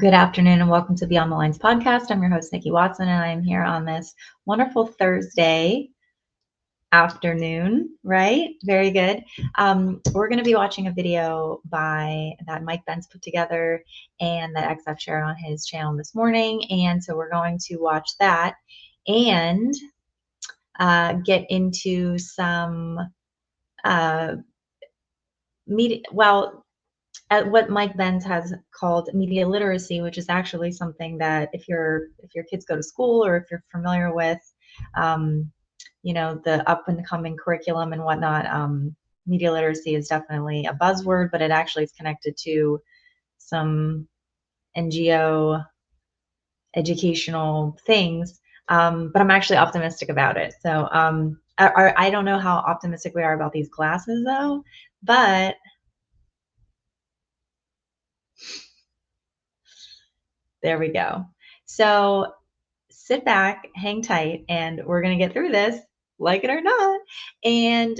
Good afternoon and welcome to Beyond the Lines podcast. I'm your host, Nikki Watson, and I am here on this wonderful Thursday afternoon, right? Very good. We're going to be watching a video that Mike Benz put together and that XF shared on his channel this morning. And so we're going to watch that and get into some media, what Mike Benz has called media literacy, which is actually something that if your kids go to school or if you're familiar with, the up and coming curriculum and whatnot, media literacy is definitely a buzzword, but it actually is connected to some NGO educational things. But I'm actually optimistic about it. So I don't know how optimistic we are about these classes though, but there we go. So sit back, hang tight, and we're going to get through this, like it or not. And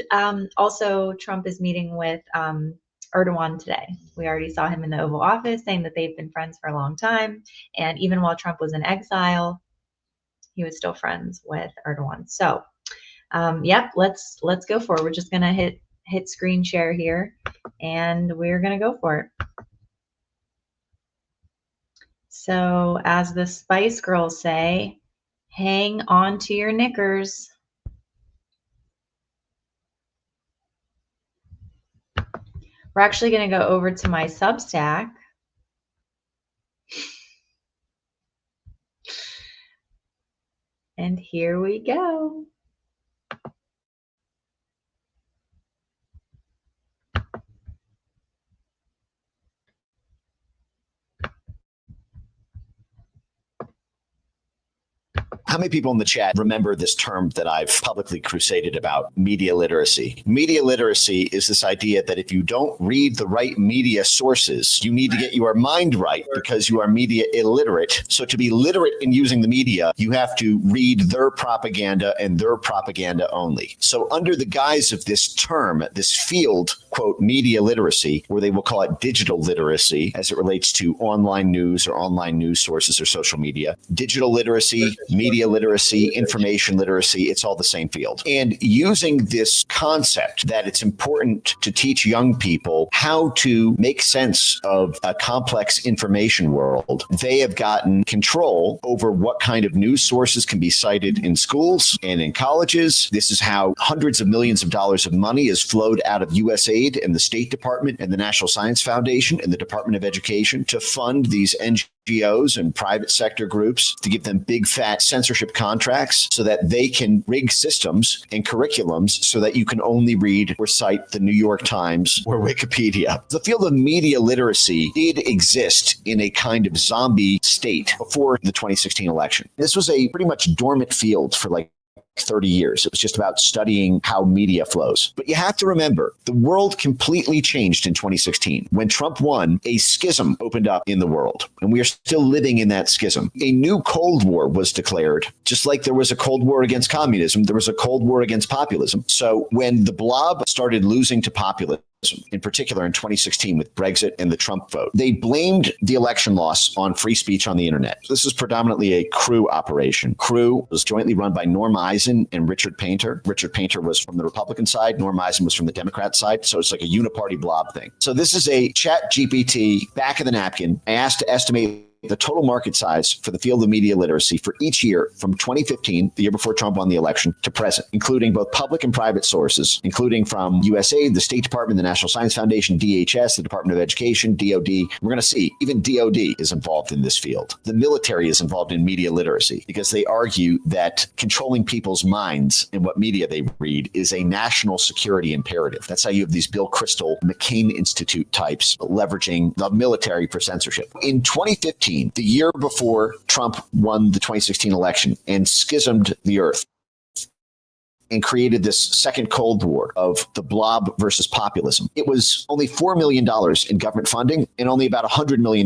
also, Trump is meeting with Erdogan today. We already saw him in the Oval Office saying that they've been friends for a long time. And even while Trump was in exile, he was still friends with Erdogan. So, let's go for it. We're just going to hit screen share here, and we're going to go for it. So as the Spice Girls say, hang on to your knickers. We're actually going to go over to my Substack. And here we go. How many people in the chat remember this term that I've publicly crusaded about, media literacy? Media literacy is this idea that if you don't read the right media sources, you need to get your mind right because you are media illiterate. So to be literate in using the media, you have to read their propaganda and their propaganda only. So under the guise of this term, this field, quote, media literacy, or they will call it digital literacy as it relates to online news or online news sources or social media, digital literacy, media literacy, information literacy, it's all the same field. And using this concept that it's important to teach young people how to make sense of a complex information world, they have gotten control over what kind of news sources can be cited in schools and in colleges. This is how hundreds of millions of dollars of money has flowed out of USAID and the State Department and the National Science Foundation and the Department of Education to fund these NGOs and private sector groups to give them big fat censorship contracts so that they can rig systems and curriculums so that you can only read or cite the New York Times or Wikipedia. The field of media literacy did exist in a kind of zombie state before the 2016 election. This was a pretty much dormant field for 30 years. It was just about studying how media flows. But you have to remember, the world completely changed in 2016. When Trump won, a schism opened up in the world, and we are still living in that schism. A new Cold War was declared. Just like there was a Cold War against communism, there was a Cold War against populism. So when the blob started losing to populism, in particular in 2016 with Brexit and the Trump vote, they blamed the election loss on free speech on the internet. This is predominantly a crew operation. Crew was jointly run by Norm Eisen and Richard Painter. Richard Painter was from the Republican side. Norm Eisen was from the Democrat side. So it's like a uniparty blob thing. So this is a chat GPT back of the napkin. I asked to estimate the total market size for the field of media literacy for each year from 2015, the year before Trump won the election, to present, including both public and private sources, including from USAID, the State Department, the National Science Foundation, DHS, the Department of Education, DOD. We're going to see even DOD is involved in this field. The military is involved in media literacy because they argue that controlling people's minds and what media they read is a national security imperative. That's how you have these Bill Kristol, McCain Institute types leveraging the military for censorship. In 2015, the year before Trump won the 2016 election and schismed the earth and created this second Cold War of the blob versus populism, it was only $4 million in government funding and only about $100 million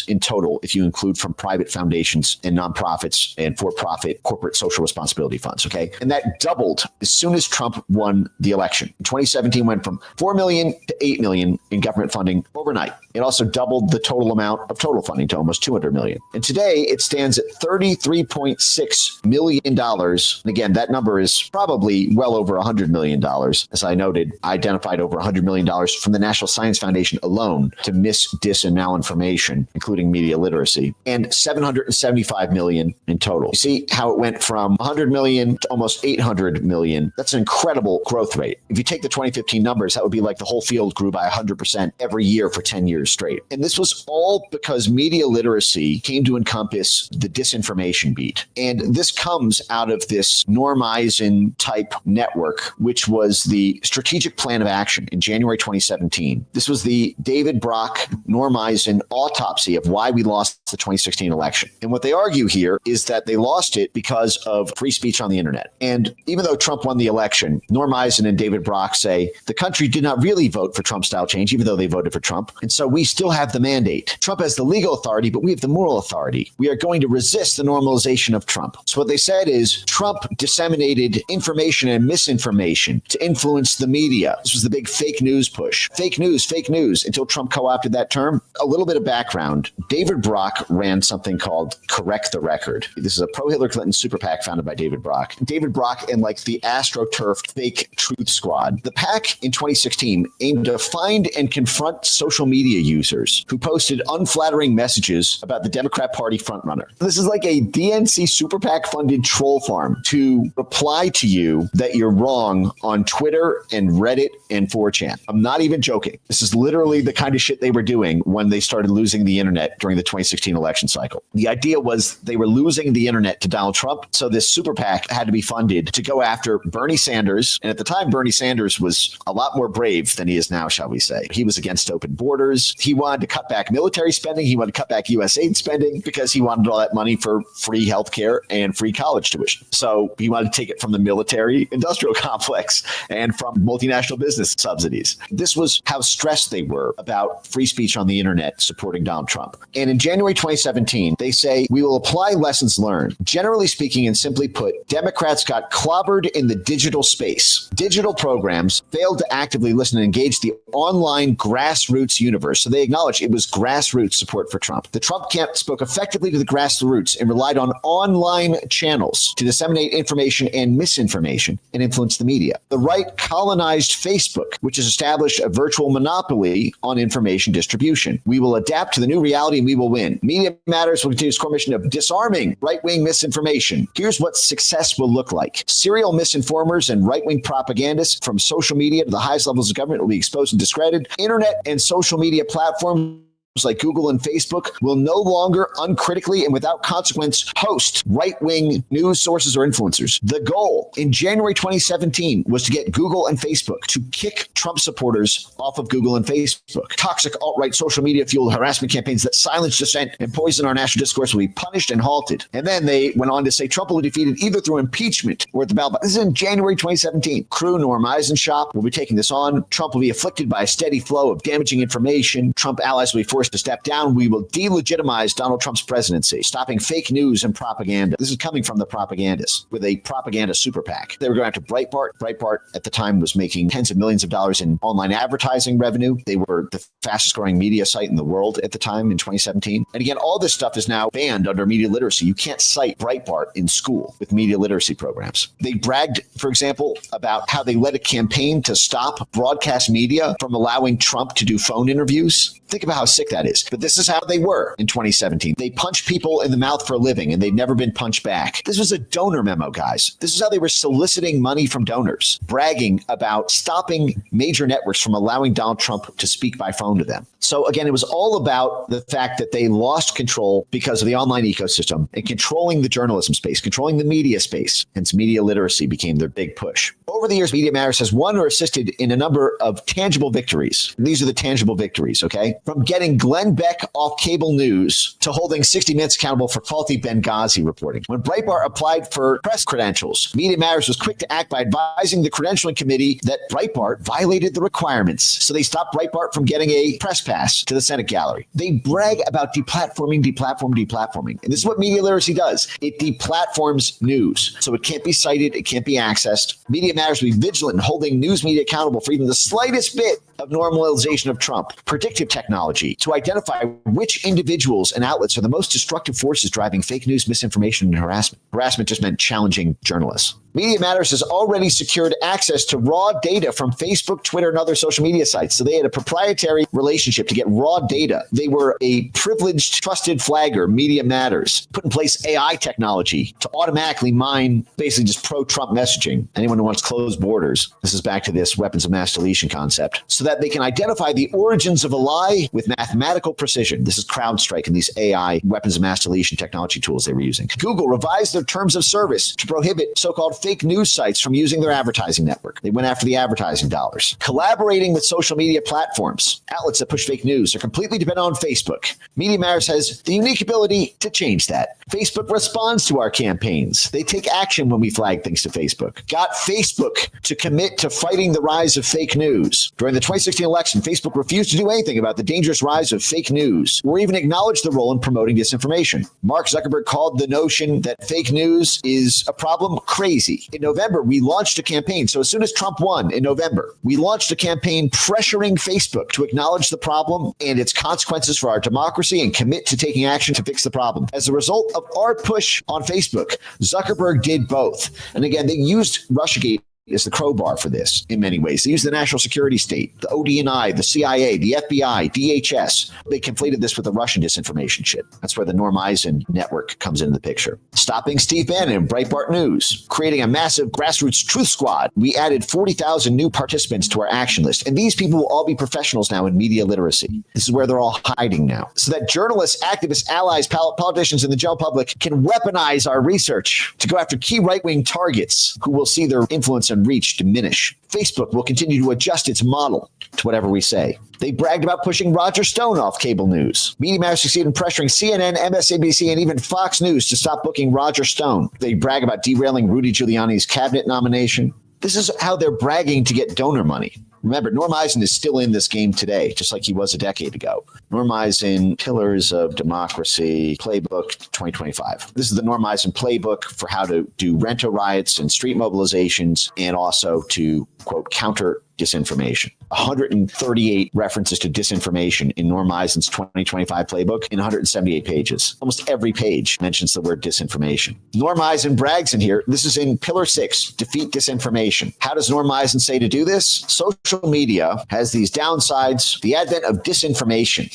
in total if you include from private foundations and nonprofits and for-profit corporate social responsibility funds, okay? And that doubled as soon as Trump won the election. In 2017 went from $4 million to $8 million in government funding overnight. It also doubled the total amount of total funding to almost $200 million. And today it stands at $33.6 million. And again, that number is probably well over $100 million. As I noted, I identified over $100 million from the National Science Foundation alone to mis, dis, and malinformation, including media literacy, and $775 million in total. You see how it went from 100 million to almost 800 million. That's an incredible growth rate. If you take the 2015 numbers, that would be like the whole field grew by 100% every year for 10 years straight. And this was all because media literacy came to encompass the disinformation beat. And this comes out of this Norm Eisen type network, which was the strategic plan of action in January 2017. This was the David Brock, Norm Eisen autopsy of why we lost the 2016 election. And what they argue here is that they lost it because of free speech on the internet. And even though Trump won the election, Norm Eisen and David Brock say the country did not really vote for Trump-style change, even though they voted for Trump. And so we still have the mandate. Trump has the legal authority, but we have the moral authority. We are going to resist the normalization of Trump. So what they said is Trump disseminated information and misinformation to influence the media. This was the big fake news push. Fake news, until Trump co-opted that term. A little bit of background. David Brock ran something called Correct the Record. This is a pro-Hillary Clinton super PAC founded by David Brock. David Brock and like the AstroTurf fake truth squad. The PAC in 2016 aimed to find and confront social media users who posted unflattering messages about the Democrat Party frontrunner. This is like a DNC super PAC funded troll farm to reply to you that you're wrong on Twitter and Reddit and 4chan. I'm not even joking. This is literally the kind of shit they were doing when they started losing the internet during the 2016 election cycle. The idea was they were losing the internet to Donald Trump. So this super PAC had to be funded to go after Bernie Sanders. And at the time, Bernie Sanders was a lot more brave than he is now, shall we say. He was against open borders. He wanted to cut back military spending. He wanted to cut back U.S. aid spending because he wanted all that money for free healthcare and free college tuition. So he wanted to take it from the military industrial complex and from multinational business subsidies. This was how stressed they were about free speech on the internet supporting Donald Trump. And in January 2017, they say, we will apply lessons learned. Generally speaking, and simply put, Democrats got clobbered in the digital space. Digital programs failed to actively listen and engage the online grassroots universe. So they acknowledged it was grassroots support for Trump. The Trump camp spoke effectively to the grassroots and relied on online channels to disseminate information and misinformation and influence the media. The right colonized Facebook, which has established a virtual monopoly on information distribution. We will adapt to the new reality and we will win. Media Matters will continue its core mission of disarming right-wing misinformation. Here's what success will look like. Serial misinformers and right-wing propagandists from social media to the highest levels of government will be exposed and discredited. Internet and social media platforms like Google and Facebook will no longer uncritically and without consequence host right-wing news sources or influencers. The goal in January 2017 was to get Google and Facebook to kick Trump supporters off of Google and Facebook. Toxic alt-right social media fueled harassment campaigns that silence dissent and poison our national discourse will be punished and halted. And then they went on to say Trump will be defeated either through impeachment or at the ballot box. This is in January 2017. Crew Norm Eisen shop will be taking this on. Trump will be afflicted by a steady flow of damaging information. Trump allies will be forced to step down. We will delegitimize Donald Trump's presidency, stopping fake news and propaganda. This is coming from the propagandists with a propaganda super PAC. They were going after Breitbart. Breitbart at the time was making tens of millions of dollars in online advertising revenue. They were the fastest growing media site in the world at the time in 2017. And again, all this stuff is now banned under media literacy. You can't cite Breitbart in school with media literacy programs. They bragged, for example, about how they led a campaign to stop broadcast media from allowing Trump to do phone interviews. Think about how sick that is. But this is how they were in 2017. They punched people in the mouth for a living, and they'd never been punched back. This was a donor memo, guys. This is how they were soliciting money from donors, bragging about stopping major networks from allowing Donald Trump to speak by phone to them. So again, it was all about the fact that they lost control because of the online ecosystem and controlling the journalism space, controlling the media space. Hence, media literacy became their big push. Over the years, Media Matters has won or assisted in a number of tangible victories. These are the tangible victories, okay? From getting Glenn Beck off cable news to holding 60 Minutes accountable for faulty Benghazi reporting. When Breitbart applied for press credentials, Media Matters was quick to act by advising the credentialing committee that Breitbart violated the requirements. So they stopped Breitbart from getting a press pass to the Senate gallery. They brag about deplatforming. And this is what media literacy does. It deplatforms news. So it can't be cited. It can't be accessed. Media Matters will be vigilant in holding news media accountable for even the slightest bit of normalization of Trump. Predictive technology to identify which individuals and outlets are the most destructive forces driving fake news, misinformation, and harassment. Harassment just meant challenging journalists. Media Matters has already secured access to raw data from Facebook, Twitter, and other social media sites. So they had a proprietary relationship to get raw data. They were a privileged, trusted flagger. Media Matters put in place AI technology to automatically mine basically just pro-Trump messaging. Anyone who wants closed borders. This is back to this weapons of mass deletion concept. So that they can identify the origins of a lie with mathematical precision. This is CrowdStrike and these AI weapons of mass deletion technology tools they were using. Google revised their terms of service to prohibit so-called fake news sites from using their advertising network. They went after the advertising dollars. Collaborating with social media platforms, outlets that push fake news are completely dependent on Facebook. Media Matters has the unique ability to change that. Facebook responds to our campaigns. They take action when we flag things to Facebook. Got Facebook to commit to fighting the rise of fake news. During the 2016 election, Facebook refused to do anything about the dangerous rise of fake news or even acknowledge the role in promoting disinformation. Mark Zuckerberg called the notion that fake news is a problem crazy. In November, we launched a campaign. So as soon as Trump won in November, we launched a campaign pressuring Facebook to acknowledge the problem and its consequences for our democracy and commit to taking action to fix the problem. As a result of our push on Facebook, Zuckerberg did both. And again, they used Russiagate is the crowbar for this in many ways. They use the national security state, the ODNI, the CIA, the FBI, DHS. They conflated this with the Russian disinformation shit. That's where the Norm Eisen network comes into the picture. Stopping Steve Bannon and Breitbart News, creating a massive grassroots truth squad. We added 40,000 new participants to our action list. And these people will all be professionals now in media literacy. This is where they're all hiding now. So that journalists, activists, allies, politicians, and the general public can weaponize our research to go after key right-wing targets who will see their influence and reach diminish. Facebook will continue to adjust its model to whatever we say. They bragged about pushing Roger Stone off cable news. Media Matters succeeded in pressuring CNN, MSNBC, and even Fox News to stop booking Roger Stone. They brag about derailing Rudy Giuliani's cabinet nomination. This is how they're bragging to get donor money. Remember, Norm Eisen is still in this game today, just like he was a decade ago. Norm Eisen, Pillars of Democracy, Playbook 2025. This is the Norm Eisen playbook for how to do rento riots and street mobilizations and also to, quote, counter disinformation. 138 references to disinformation in Norm Eisen's 2025 playbook in 178 pages. Almost every page mentions the word disinformation. Norm Eisen brags in here. This is in Pillar 6, defeat disinformation. How does Norm Eisen say to do this? Social media has these downsides. The advent of disinformation,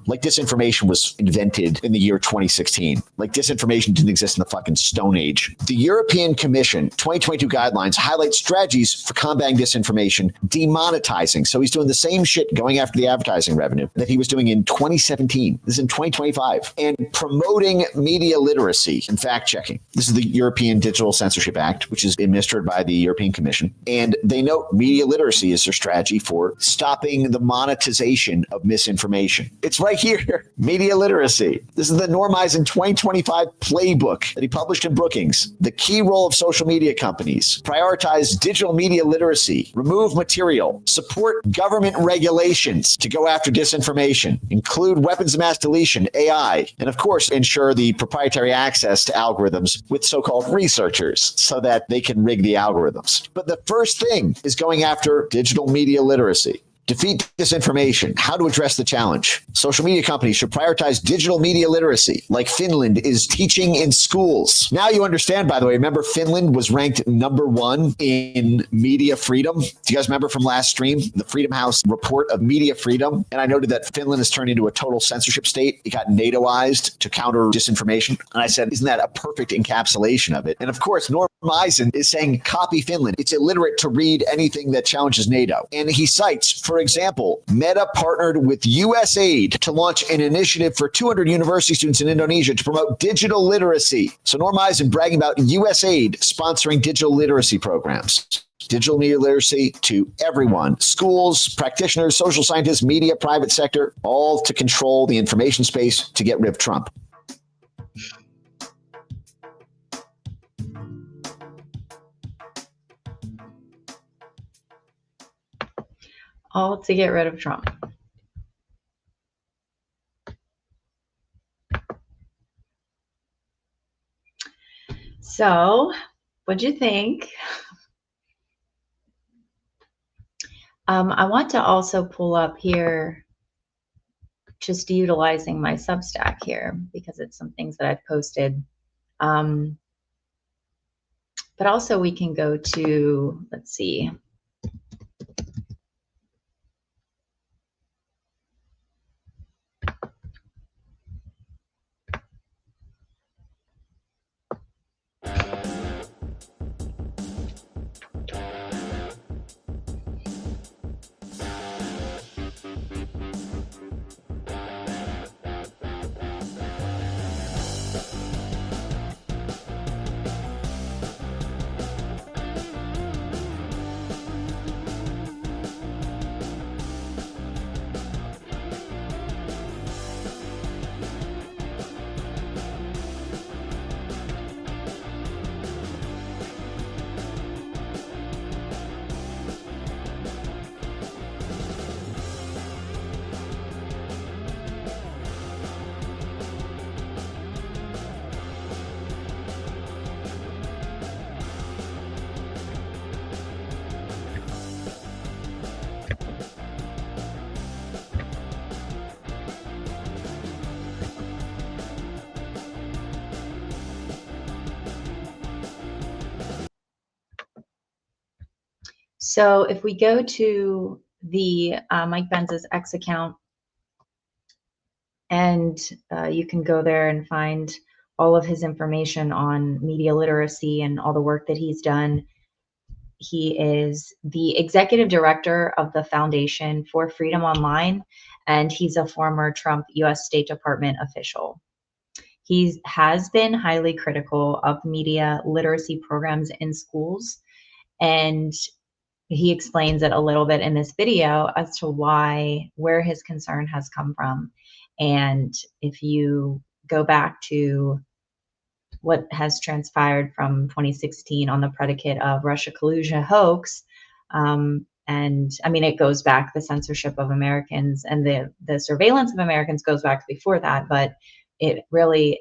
like disinformation was invented in the year 2016. Like disinformation didn't exist in the fucking Stone Age. The European Commission 2022 guidelines highlight strategies for combating disinformation, demonetizing. So he's doing the same shit going after the advertising revenue that he was doing in 2017. This is in 2025. And promoting media literacy and fact checking. This is the European Digital Censorship Act, which is administered by the European Commission. And they note media literacy is their strategy for stopping the monetization of misinformation. It's right here. Media literacy. This is the Norm Eisen 2025 playbook that he published in Brookings. The key role of social media companies. Prioritize digital media literacy. Remove material. Support government regulations to go after disinformation. Include weapons of mass deletion, AI. And of course, ensure the proprietary access to algorithms with so-called researchers so that they can rig the algorithms. But the first thing is going after digital media literacy. Defeat disinformation. How to address the challenge. Social media companies should prioritize digital media literacy, like Finland is teaching in schools. Now you understand, by the way, remember Finland was ranked #1 in media freedom. Do you guys remember from last stream, the Freedom House report of media freedom? And I noted that Finland has turned into a total censorship state. It got NATOized to counter disinformation. And I said, isn't that a perfect encapsulation of it? And of course, Norm Eisen is saying, copy Finland. It's illiterate to read anything that challenges NATO. And he cites, for example, Meta partnered with USAID to launch an initiative for 200 university students in Indonesia to promote digital literacy. So Norm Eisen bragging about USAID sponsoring digital literacy programs. digital media literacy to everyone, schools, practitioners, social scientists, media, private sector, all to control the information space to get rid of Trump. All to get rid of Trump. So, what'd you think? I want to also pull up here, just utilizing my Substack here, because it's some things that I've posted. But also we can go to, let's see. So if we go to the Mike Benz's X account, and you can go there and find all of his information on media literacy and all the work that he's done. He is the executive director of the Foundation for Freedom Online, and he's a former Trump U.S. State Department official. He has been highly critical of media literacy programs in schools, and he explains it a little bit in this video as to where his concern has come from. And if you go back to what has transpired from 2016 on the predicate of Russia collusion hoax, and I mean, it goes back, the censorship of Americans and the surveillance of Americans goes back before that, but it really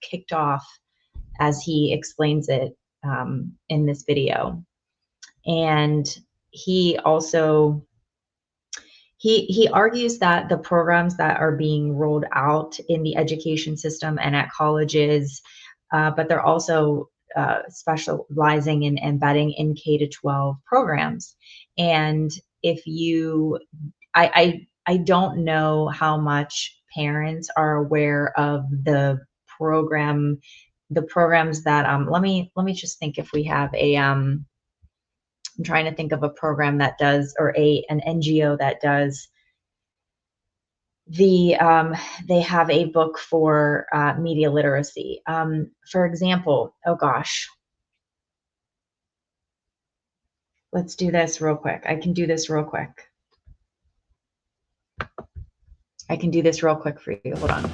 kicked off as he explains it in this video. And he also he argues that the programs that are being rolled out in the education system and at colleges, but they're also specializing in embedding in K-12 programs. And if you, I don't know how much parents are aware of the programs that let me just think if we have a I'm trying to think of a program that does, or an NGO that does they have a book for media literacy. For example, oh gosh, let's do this real quick. I can do this real quick for you. Hold on.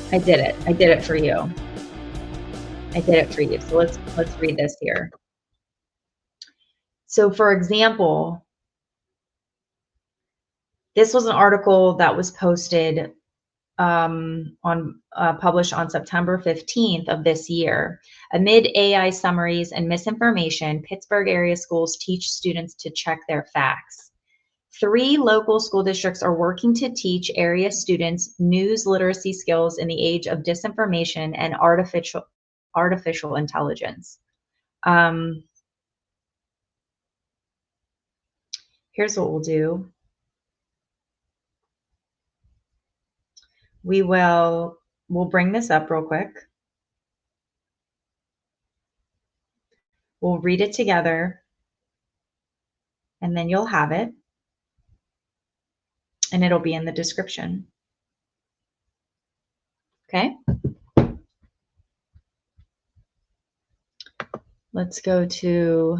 I did it for you. So let's read this here. So for example, this was an article that was posted published on September 15th of this year. Amid AI summaries and misinformation, Pittsburgh area schools teach students to check their facts. 3 local school districts are working to teach area students news literacy skills in the age of disinformation and artificial intelligence. Here's what we'll do. we'll bring this up real quick. We'll read it together, and then you'll have it, and it'll be in the description. Okay? Let's go to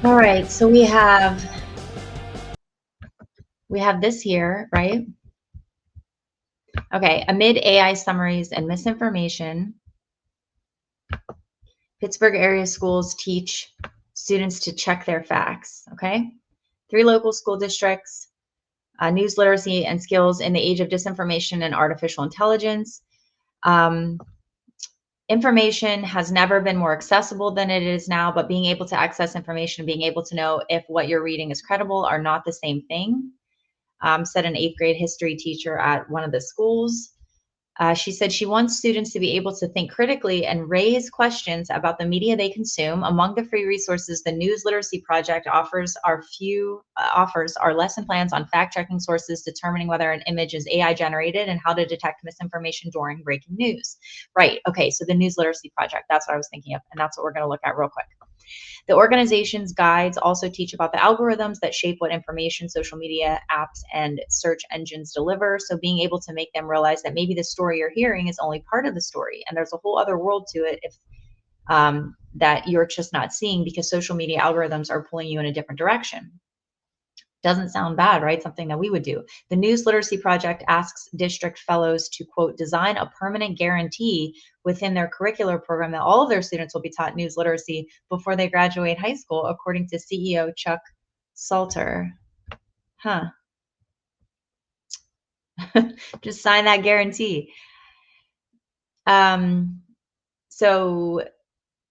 all right, so we have this here, right? Okay, amid AI summaries and misinformation, Pittsburgh area schools teach students to check their facts, okay? 3 local school districts, news literacy and skills in the age of disinformation and artificial intelligence. Information has never been more accessible than it is now, but being able to access information, being able to know if what you're reading is credible are not the same thing, said an 8th grade history teacher at one of the schools. She said she wants students to be able to think critically and raise questions about the media they consume. Among the free resources the News Literacy Project offers are lesson plans on fact-checking sources, determining whether an image is AI generated, and how to detect misinformation during breaking news. Right, okay, so the News Literacy Project, that's what I was thinking of, and that's what we're gonna look at real quick. The organization's guides also teach about the algorithms that shape what information social media apps and search engines deliver. So being able to make them realize that maybe the story you're hearing is only part of the story, and there's a whole other world to it if that you're just not seeing, because social media algorithms are pulling you in a different direction. Doesn't sound bad, right? Something that we would do. The News Literacy Project asks district fellows to, quote, design a permanent guarantee within their curricular program that all of their students will be taught news literacy before they graduate high school, according to CEO Chuck Salter. Huh. Just sign that guarantee. So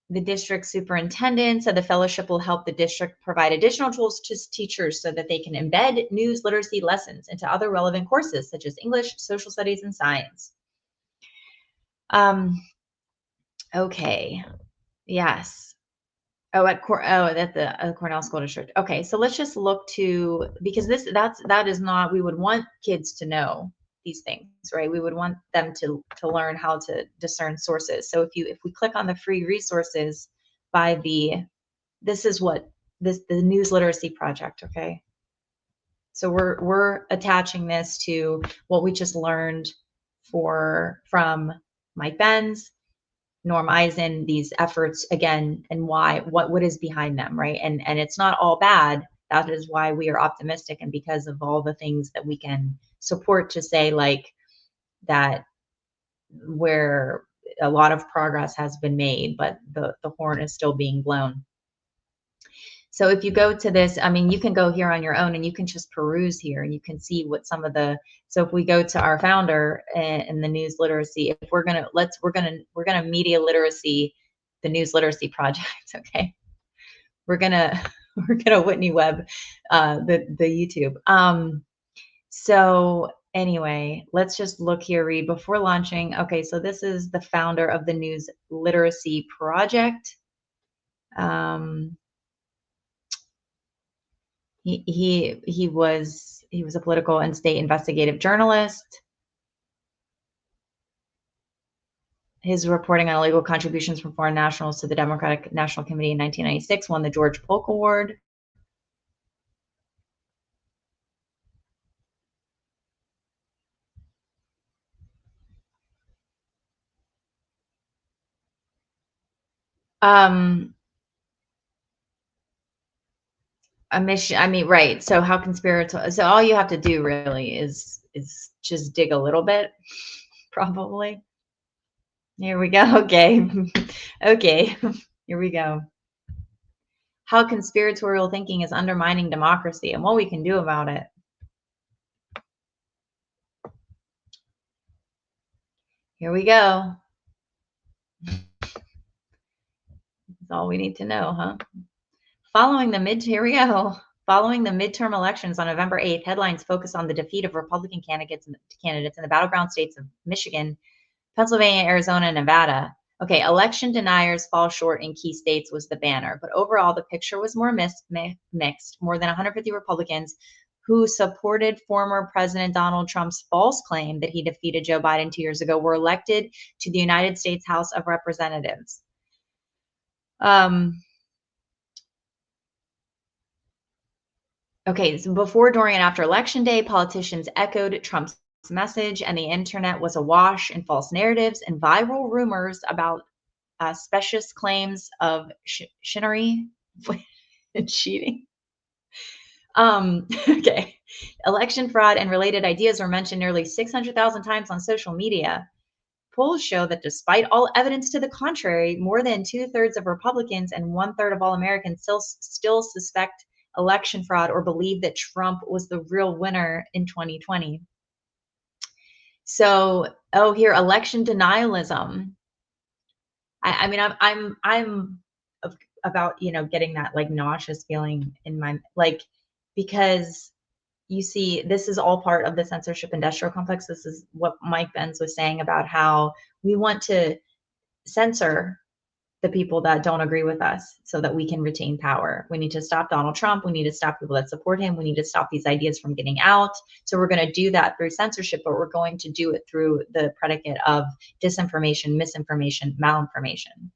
the district superintendent said the fellowship will help the district provide additional tools to teachers so that they can embed news literacy lessons into other relevant courses such as English, social studies, and science. Okay. Yes. Oh, at the Cornell School District. Okay, so let's just look to, because that is not, we would want kids to know these things, right? We would want them to learn how to discern sources. So if we click on the free resources by this is what the News Literacy Project, okay? So we're attaching this to what we just learned from Mike Benz, Norm Eisen, these efforts again, and why, what is behind them, right? And it's not all bad. That is why we are optimistic, and because of all the things that we can support to say, like, that where a lot of progress has been made, but the horn is still being blown. So if you go to this, I mean, you can go here on your own and you can just peruse here and you can see what some of the, so if we go to our founder and the news literacy, if we're gonna media literacy, the News Literacy Project, okay? We're gonna Whitney Webb the YouTube. So anyway, let's just look here, read before launching. Okay, so this is the founder of the News Literacy Project. He was a political and state investigative journalist. His reporting on illegal contributions from foreign nationals to the Democratic National Committee in 1996 won the George Polk Award. A mission. I mean, right. So how conspiratorial? So all you have to do really is just dig a little bit, probably. Here we go. Okay. Okay. Here we go. How conspiratorial thinking is undermining democracy and what we can do about it. Here we go. That's all we need to know, huh? Here we go. Following the midterm elections on November 8th, headlines focus on the defeat of Republican candidates in the battleground states of Michigan, Pennsylvania, Arizona, and Nevada. Okay, election deniers fall short in key states was the banner, but overall the picture was more mixed. More than 150 Republicans who supported former President Donald Trump's false claim that he defeated Joe Biden 2 years ago were elected to the United States House of Representatives. Okay, so before, during, and after Election Day, politicians echoed Trump's message, and the internet was awash in false narratives and viral rumors about specious claims of chicanery and cheating. Okay, election fraud and related ideas were mentioned nearly 600,000 times on social media. Polls show that despite all evidence to the contrary, more than 2/3 of Republicans and 1/3 of all Americans still suspect election fraud or believe that Trump was the real winner in 2020. So, here, election denialism. I mean, I'm about, getting that like nauseous feeling in my, like, because you see, this is all part of the censorship industrial complex. This is what Mike Benz was saying about how we want to censor the people that don't agree with us so that we can retain power. We need to stop Donald Trump. We need to stop people that support him. We need to stop these ideas from getting out. So we're going to do that through censorship, but we're going to do it through the predicate of disinformation, misinformation, malinformation.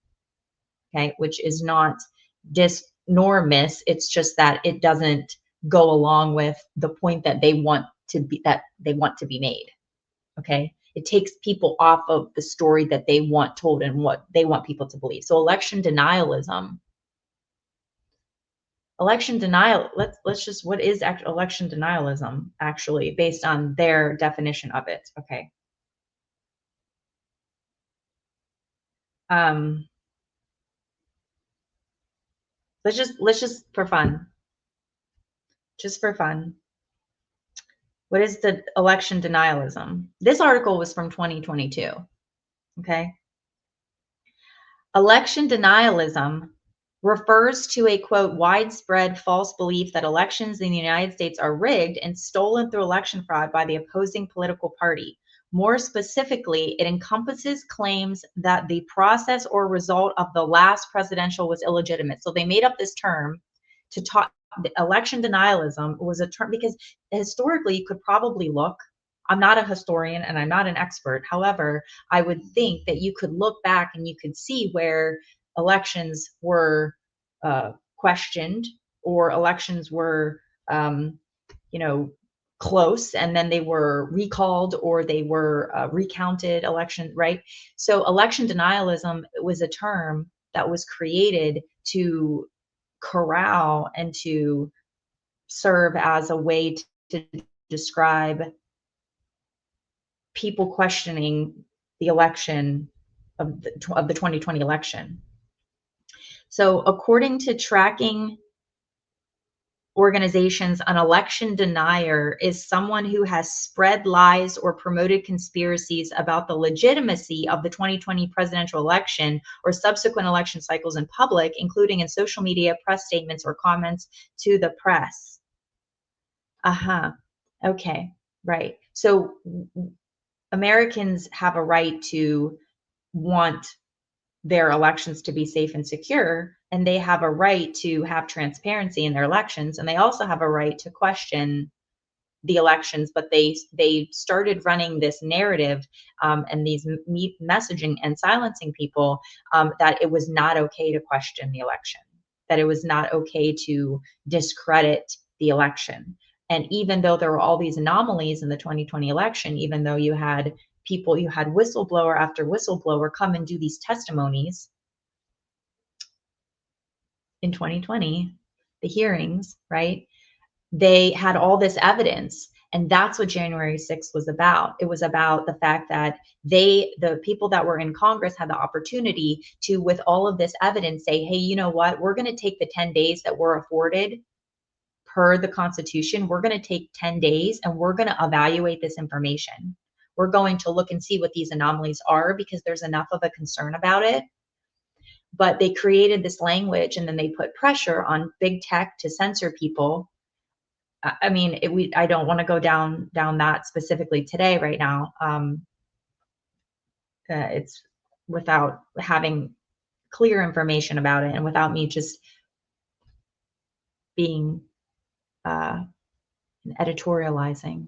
Okay, which is not dis nor miss. It's just that it doesn't go along with the point that they want to be made. Okay, it takes people off of the story that they want told and what they want people to believe. So election denialism. Election denial, let's just, what is election denialism actually based on their definition of it? Okay. Let's just for fun. Just for fun. What is the election denialism? This article was from 2022. Okay. Election denialism refers to a, quote, widespread false belief that elections in the United States are rigged and stolen through election fraud by the opposing political party. More specifically, it encompasses claims that the process or result of the last presidential was illegitimate. So they made up this term to talk. Election denialism was a term because historically you could probably look. I'm not a historian and I'm not an expert. However, I would think that you could look back and you could see where elections were questioned or elections were, close and then they were recalled or they were recounted election, right? So election denialism was a term that was created to corral and to serve as a way to describe people questioning the election of the 2020 election. So according to tracking organizations, an election denier is someone who has spread lies or promoted conspiracies about the legitimacy of the 2020 presidential election or subsequent election cycles in public, including in social media, press statements, or comments to the press. Okay, right. So Americans have a right to want their elections to be safe and secure, and they have a right to have transparency in their elections, and they also have a right to question the elections. But they started running this narrative and these messaging and silencing people that it was not okay to question the election, that it was not okay to discredit the election. And even though there were all these anomalies in the 2020 election, even though you had whistleblower after whistleblower come and do these testimonies, in 2020, the hearings, right? They had all this evidence. And that's what January 6th was about. It was about the fact that the people that were in Congress had the opportunity to, with all of this evidence, say, hey, you know what? We're going to take the 10 days that we're afforded per the Constitution. We're going to take 10 days and we're going to evaluate this information. We're going to look and see what these anomalies are because there's enough of a concern about it. But they created this language and then they put pressure on big tech to censor people. I mean, I don't want to go down that specifically today, right now. It's without having clear information about it and without me just being editorializing.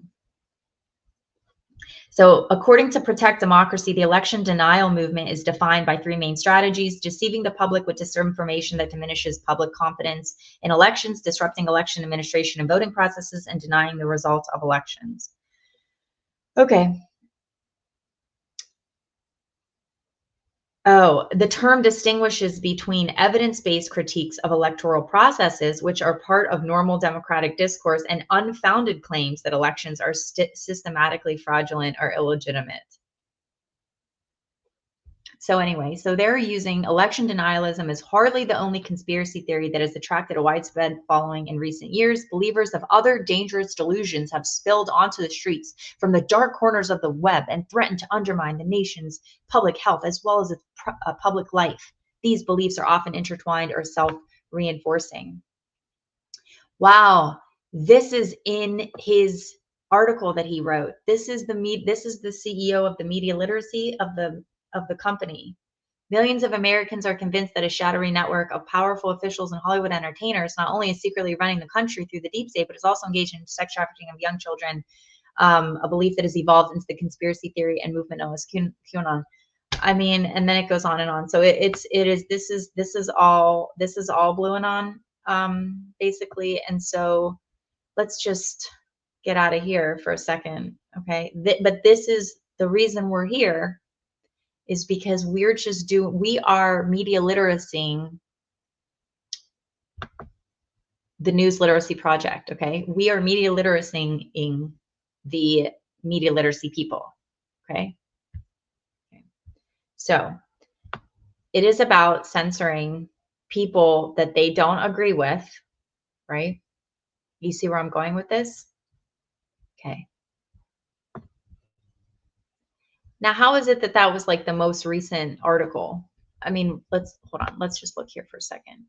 So according to Protect Democracy, the election denial movement is defined by three main strategies: deceiving the public with disinformation that diminishes public confidence in elections, disrupting election administration and voting processes, and denying the results of elections. Okay. Oh, the term distinguishes between evidence-based critiques of electoral processes, which are part of normal democratic discourse, and unfounded claims that elections are systematically fraudulent or illegitimate. So anyway, so they're using election denialism is hardly the only conspiracy theory that has attracted a widespread following in recent years. Believers of other dangerous delusions have spilled onto the streets from the dark corners of the web and threatened to undermine the nation's public health as well as its public life. These beliefs are often intertwined or self-reinforcing. Wow, this is in his article that he wrote. This is the CEO of the media literacy of the company. Millions of Americans are convinced that a shadowy network of powerful officials and Hollywood entertainers not only is secretly running the country through the deep state, but is also engaged in sex trafficking of young children, a belief that has evolved into the conspiracy theory and movement known as QAnon. I mean, and then it goes on and on. So this is all BlueAnon, basically. And so let's just get out of here for a second, okay? But this is the reason we're here, is because we are media literacy, the News Literacy Project, okay? We are media literacy in the media literacy people, okay? So it is about censoring people that they don't agree with, right? You see where I'm going with this? Okay. Now, how is it that was like the most recent article? I mean, hold on. Let's just look here for a second.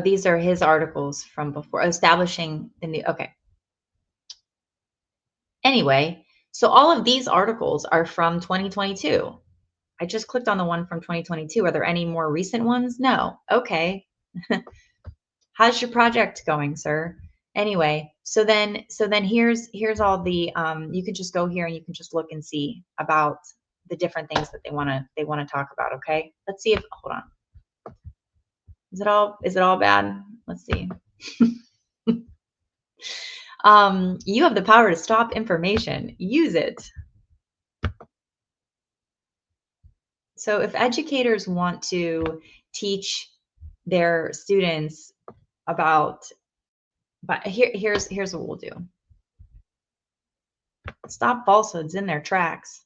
These are his articles from before, establishing okay. Anyway, so all of these articles are from 2022. I just clicked on the one from 2022. Are there any more recent ones? No. Okay. How's your project going, sir? Anyway, so then here's all the you can just go here and you can just look and see about the different things that they want to talk about. Okay, let's see if, hold on, is it all bad? Let's see. You have the power to stop information. Use it. So if educators want to teach their students about, but here's what we'll do. Stop falsehoods in their tracks.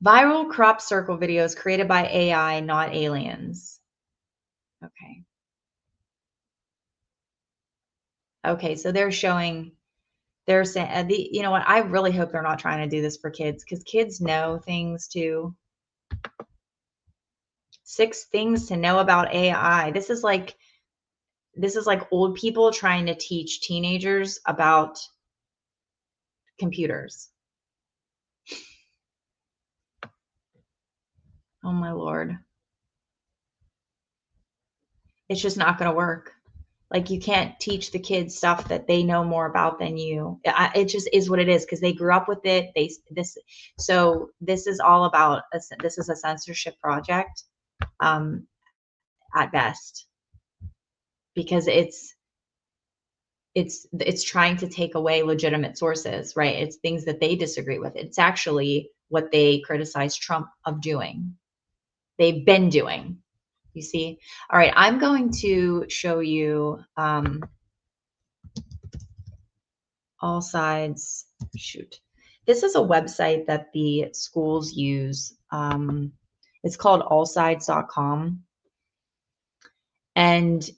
Viral crop circle videos created by AI, not aliens. Okay. Okay, so they're saying, you know what? I really hope they're not trying to do this for kids, because kids know things too. 6 things to know about AI. This is like old people trying to teach teenagers about computers. Oh my Lord. It's just not going to work. Like, you can't teach the kids stuff that they know more about than you. It just is what it is, because they grew up with it. So this is all about, this is a censorship project at best, because it's trying to take away legitimate sources, right? It's things that they disagree with. It's actually what they criticize Trump of doing. They've been doing. You see? All right, I'm going to show you all sides. Shoot. This is a website that the schools use. It's called allsides.com. And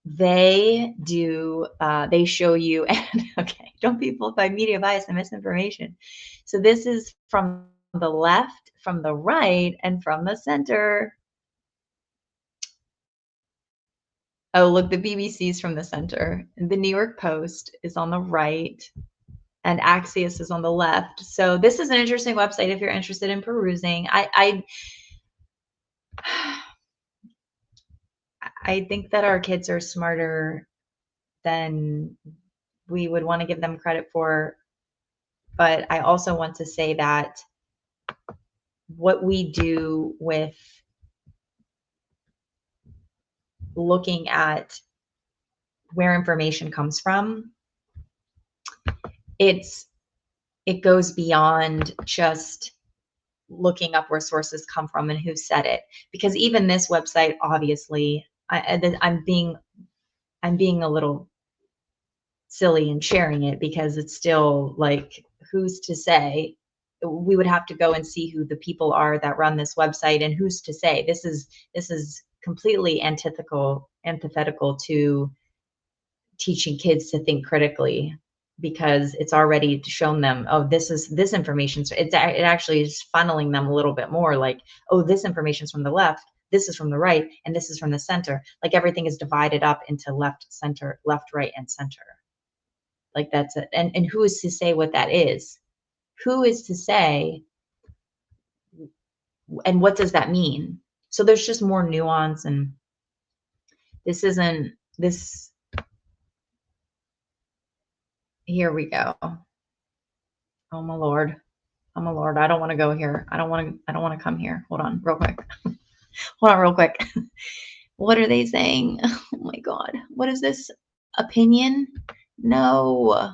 they do, they show you, and okay, don't be fooled by media bias and misinformation. So this is from the left, from the right, and from the center. Oh, look, the BBC's from the center. The New York Post is on the right, and Axios is on the left. So this is an interesting website if you're interested in perusing. I think that our kids are smarter than we would want to give them credit for. But I also want to say that what we do with looking at where information comes from, it goes beyond just looking up where sources come from and who said it. Because even this website, obviously, I'm being a little silly in sharing it because it's still like, who's to say? We would have to go and see who the people are that run this website, and who's to say? This is completely antithetical to teaching kids to think critically, because it's already shown them, oh, this information. So it actually is funneling them a little bit more like, oh, this information is from the left, this is from the right, and this is from the center. Like everything is divided up into left, center, left, right, and center. Like that's it. And who is to say what that is? Who is to say? And what does that mean? So there's just more nuance, and this isn't this. Here we go. Oh my Lord. Oh my Lord. I don't want to go here. I don't want to come here. Hold on real quick. Hold on real quick. What are they saying? Oh my God. What is this? Opinion? No.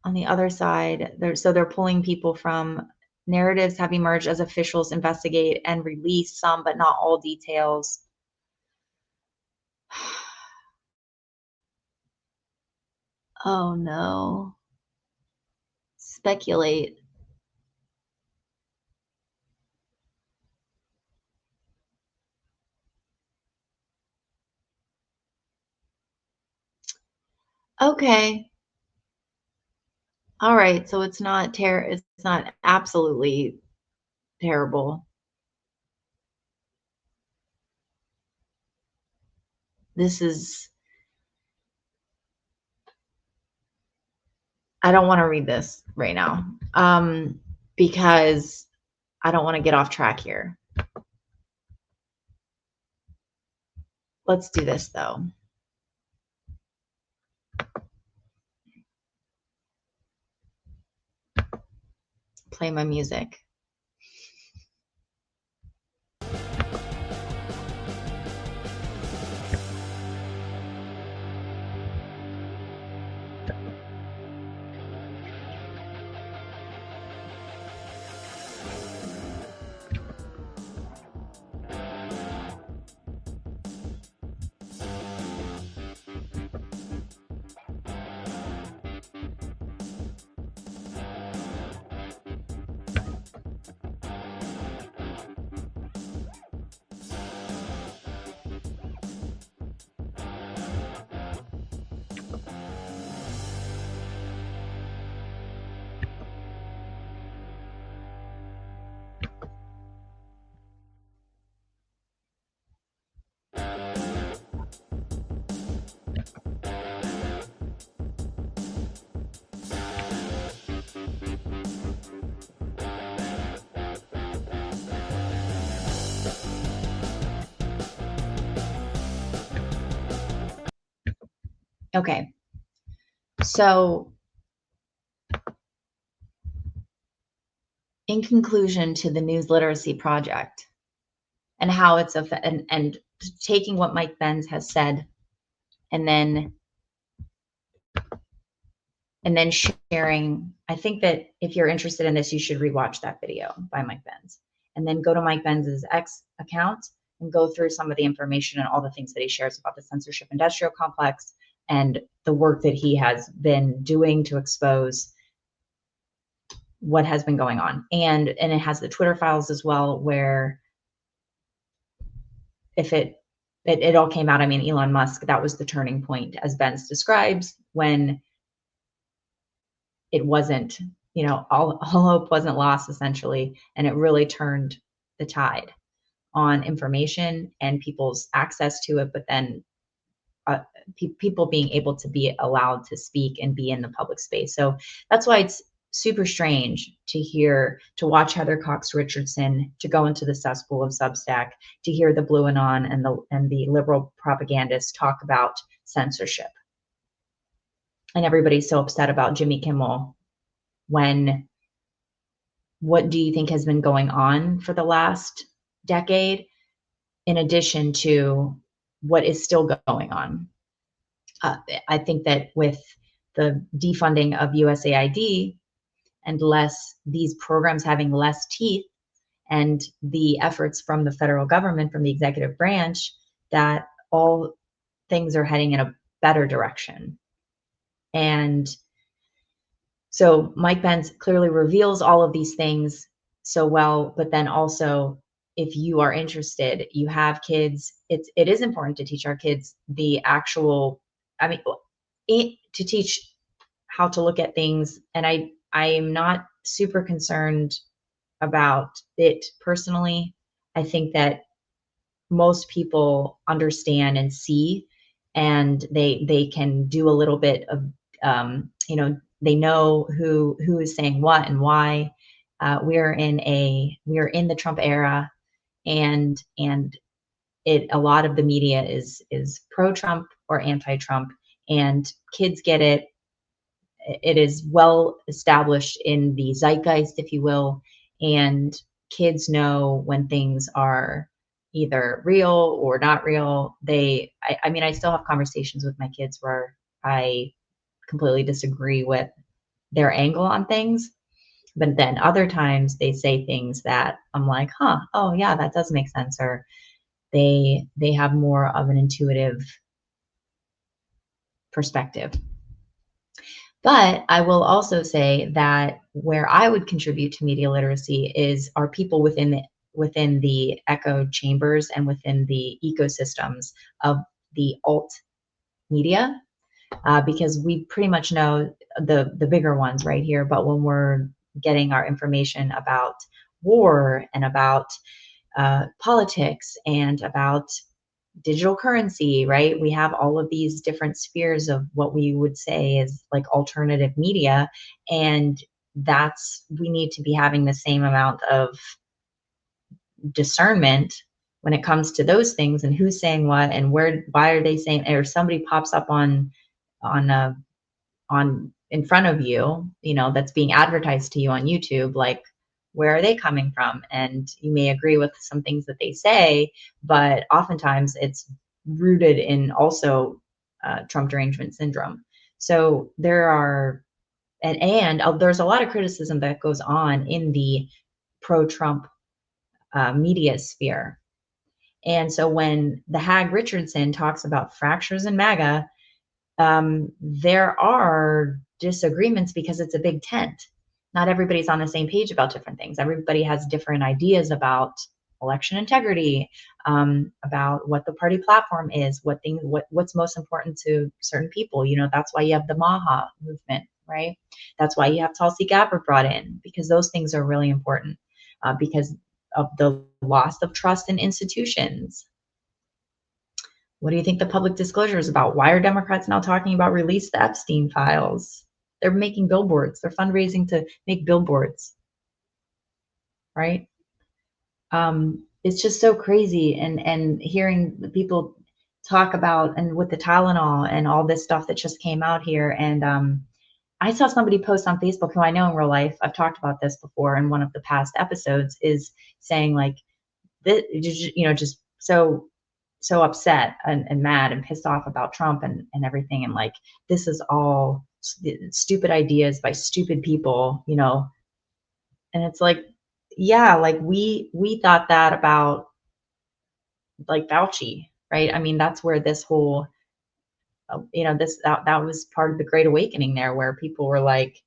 On the other side, they're pulling people from narratives have emerged as officials investigate and release some, but not all details. Oh no. Speculate. Okay. All right. So it's not it's not absolutely terrible. This is, I don't want to read this right now, because I don't want to get off track here. Let's do this though. Play my music. Okay. So in conclusion to the News Literacy Project and how it's and taking what Mike Benz has said and then and then sharing. I think that if you're interested in this, you should rewatch that video by Mike Benz, and then go to Mike Benz's X account and go through some of the information and all the things that he shares about the censorship industrial complex and the work that he has been doing to expose what has been going on. And it has the Twitter files as well, where if it all came out. I mean, Elon Musk, that was the turning point, as Benz describes, when it wasn't, all hope wasn't lost, essentially, and it really turned the tide on information and people's access to it, but then people being able to be allowed to speak and be in the public space. So that's why it's super strange to watch Heather Cox Richardson, to go into the cesspool of Substack, to hear the Blue Anon and the liberal propagandists talk about censorship. And everybody's so upset about Jimmy Kimmel, when what do you think has been going on for the last decade, in addition to what is still going on? I think that with the defunding of USAID and these programs having less teeth, and the efforts from the federal government, from the executive branch, that all things are heading in a better direction. And so Mike Benz clearly reveals all of these things so well, but then also, if you are interested, you have kids, it is important to teach our kids the actual, to teach how to look at things. And I am not super concerned about it personally. I think that most people understand and see, and they can do a little bit of, they know who is saying what and why. We are in the Trump era, and a lot of the media is pro-Trump or anti-Trump, and kids get it. It is well established in the zeitgeist, if you will, and kids know when things are either real or not real. I still have conversations with my kids where I completely disagree with their angle on things, but then other times they say things that I'm like, oh yeah, that does make sense, or they have more of an intuitive perspective. But I will also say that where I would contribute to media literacy are people within the echo chambers and within the ecosystems of the alt media, because we pretty much know the bigger ones right here. But when we're getting our information about war and about politics and about digital currency, right? We have all of these different spheres of what we would say is like alternative media. And we need to be having the same amount of discernment when it comes to those things, and who's saying what and why are they saying, or somebody pops up on in front of you, that's being advertised to you on YouTube, like, where are they coming from? And you may agree with some things that they say, but oftentimes it's rooted in also Trump derangement syndrome. So there's a lot of criticism that goes on in the pro-Trump media sphere. And so when the Hag Richardson talks about fractures in MAGA, there are disagreements because it's a big tent. Not everybody's on the same page about different things. Everybody has different ideas about election integrity, about what the party platform is, what's most important to certain people. That's why you have the MAHA movement, right? That's why you have Tulsi Gabbard brought in, because those things are really important, because of the loss of trust in institutions. What do you think the public disclosure is about? Why are Democrats now talking about release the Epstein files? They're making billboards. They're fundraising to make billboards, right? It's just so crazy. And hearing the people talk about, and with the Tylenol and all this stuff that just came out here. And I saw somebody post on Facebook who I know in real life, I've talked about this before in one of the past episodes, is saying like, this, just so upset and mad and pissed off about Trump and everything. And like, this is all stupid ideas by stupid people, you know. And it's like, yeah, like we thought that about like Fauci, right? I mean, that's where this whole, you know, that was part of the Great Awakening there, where people were like,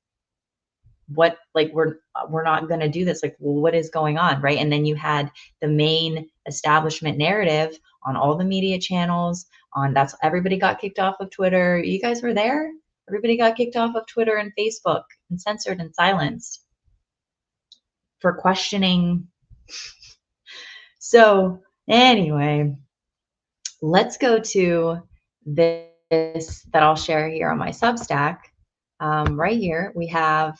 what, like we're not going to do this, like, well, what is going on, right? And then you had the main establishment narrative on all the media channels, on that's everybody got kicked off of Twitter. You guys were there. Everybody got kicked off of Twitter and Facebook and censored and silenced for questioning. So anyway, let's go to this that I'll share here on my Substack. Right here we have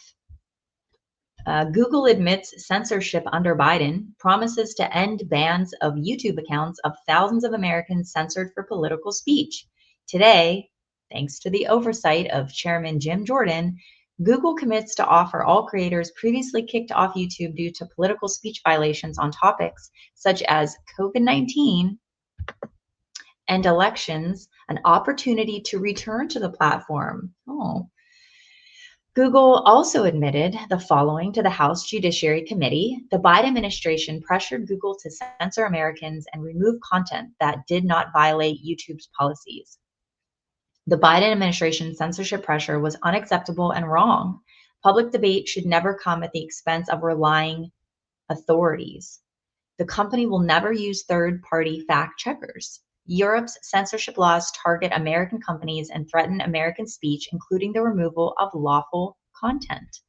Google admits censorship under Biden, promises to end bans of YouTube accounts of thousands of Americans censored for political speech. Today, thanks to the oversight of Chairman Jim Jordan, Google commits to offer all creators previously kicked off YouTube due to political speech violations on topics such as COVID-19 and elections an opportunity to return to the platform. Oh. Google also admitted the following to the House Judiciary Committee. The Biden administration pressured Google to censor Americans and remove content that did not violate YouTube's policies. The Biden administration's censorship pressure was unacceptable and wrong. Public debate should never come at the expense of relying authorities. The company will never use third-party fact checkers. Europe's censorship laws target American companies and threaten American speech, including the removal of lawful content.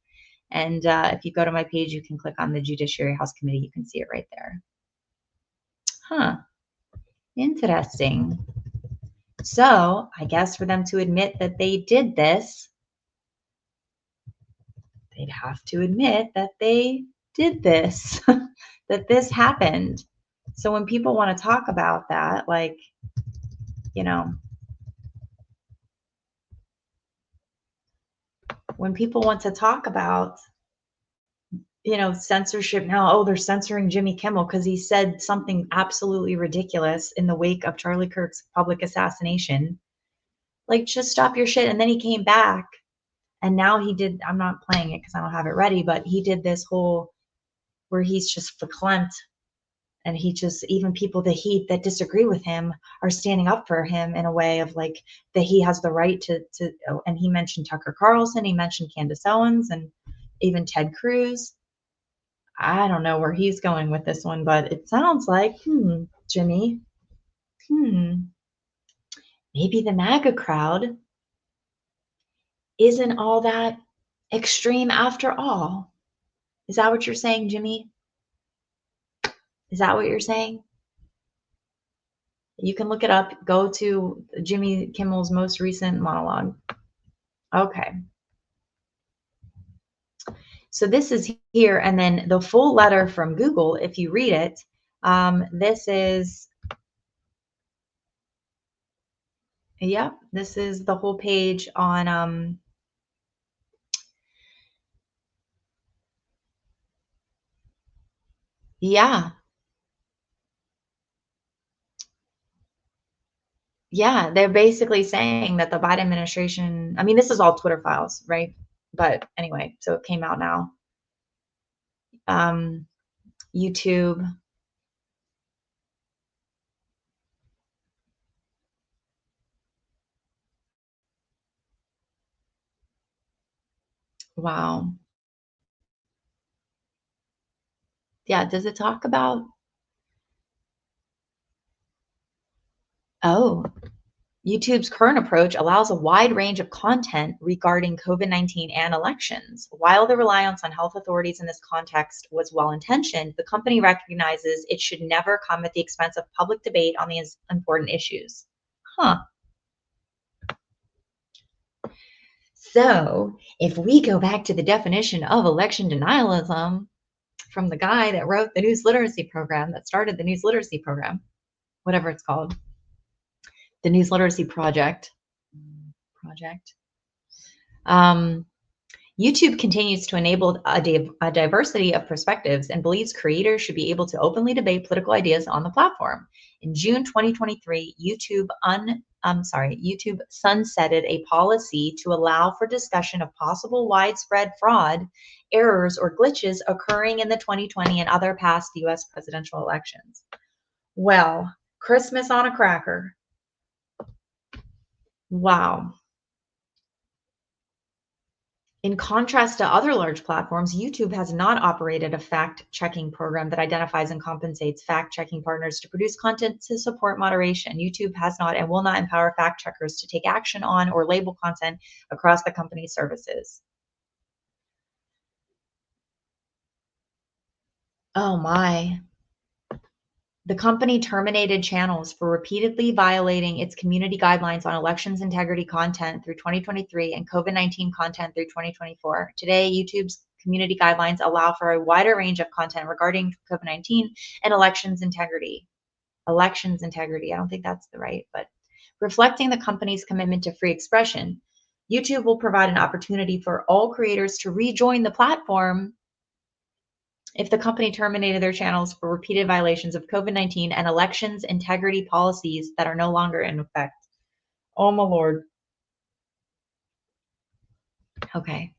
And if you go to my page, you can click on the Judiciary House Committee. You can see it right there. Huh. Interesting. So I guess for them to admit that they did this, they'd have to admit that they did this, that this happened. So when people want to talk about that, like, you know, when people want to talk about, you know, censorship now, oh, they're censoring Jimmy Kimmel because he said something absolutely ridiculous in the wake of Charlie Kirk's public assassination. Like, just stop your shit. And then he came back, and now he did, I'm not playing it because I don't have it ready, but he did this whole where he's just verklempt. And he just, even people that disagree with him are standing up for him in a way of like that he has the right to, and he mentioned Tucker Carlson, he mentioned Candace Owens, and even Ted Cruz. I don't know where he's going with this one, but it sounds like, Jimmy, maybe the MAGA crowd isn't all that extreme after all. Is that what you're saying, Jimmy? Is that what you're saying? You can look it up. Go to Jimmy Kimmel's most recent monologue. Okay. So this is here, and then the full letter from Google, if you read it, this is, this is the whole page on, Yeah, they're basically saying that the Biden administration, I mean, this is all Twitter files, right? But anyway, so it came out now. YouTube. Wow. Yeah, does it talk about? Oh, YouTube's current approach allows a wide range of content regarding COVID-19 and elections. While the reliance on health authorities in this context was well-intentioned, the company recognizes it should never come at the expense of public debate on these important issues. Huh. So if we go back to the definition of election denialism from the guy that wrote the news literacy program, that started the news literacy program, whatever it's called, the News Literacy Project. YouTube continues to enable a diversity of perspectives and believes creators should be able to openly debate political ideas on the platform. In June 2023, YouTube YouTube sunsetted a policy to allow for discussion of possible widespread fraud, errors, or glitches occurring in the 2020 and other past US presidential elections. Well, Christmas on a cracker. Wow. In contrast to other large platforms, YouTube has not operated a fact-checking program that identifies and compensates fact-checking partners to produce content to support moderation. YouTube has not and will not empower fact-checkers to take action on or label content across the company's services. Oh my. The company terminated channels for repeatedly violating its community guidelines on elections integrity content through 2023 and COVID-19 content through 2024. Today, YouTube's community guidelines allow for a wider range of content regarding COVID-19 and elections integrity. Elections integrity, I don't think that's the right, but reflecting the company's commitment to free expression, YouTube will provide an opportunity for all creators to rejoin the platform if the company terminated their channels for repeated violations of COVID-19 and elections integrity policies that are no longer in effect. Oh my Lord. Okay.